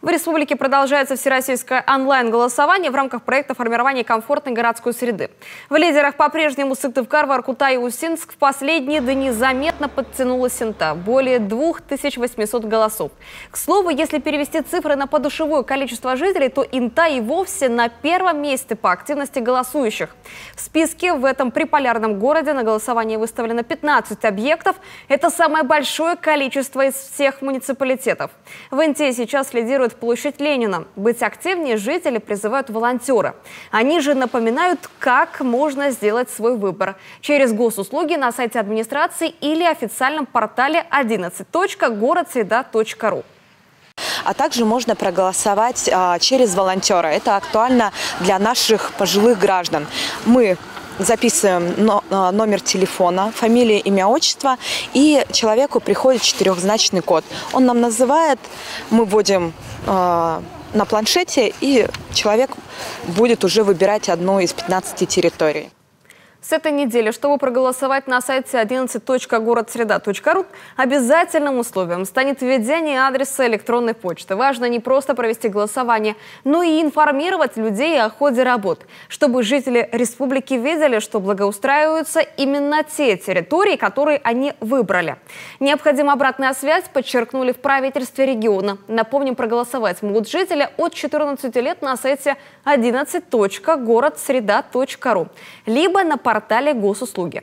В республике продолжается всероссийское онлайн-голосование в рамках проекта формирования комфортной городской среды. В лидерах по-прежнему Сыктывкар, Воркута и Усинск. В последние дни заметно подтянула Синта – более 2800 голосов. К слову, если перевести цифры на подушевое количество жителей, то Инта и вовсе на первом месте по активности голосующих. В списке в этом приполярном городе на голосование выставлено 15 объектов. Это самое большое количество из всех муниципалитетов. В Инте сейчас лидирует площадь Ленина. Быть активнее жители призывают волонтеры. Они же напоминают, как можно сделать свой выбор. Через госуслуги на сайте администрации или официальном портале 11.городсреда.ру. А также можно проголосовать через волонтера. Это актуально для наших пожилых граждан. Мы записываем номер телефона, фамилия, имя, отчество, и человеку приходит четырехзначный код. Он нам называет, мы вводим на планшете, и человек будет уже выбирать одну из 15 территорий. С этой недели, чтобы проголосовать на сайте 11.городсреда.ру, обязательным условием станет введение адреса электронной почты. Важно не просто провести голосование, но и информировать людей о ходе работ, чтобы жители республики видели, что благоустраиваются именно те территории, которые они выбрали. Необходима обратная связь, подчеркнули в правительстве региона. Напомним, проголосовать могут жители от 14 лет на сайте 11.городсреда.ру, либо на портале госуслуги.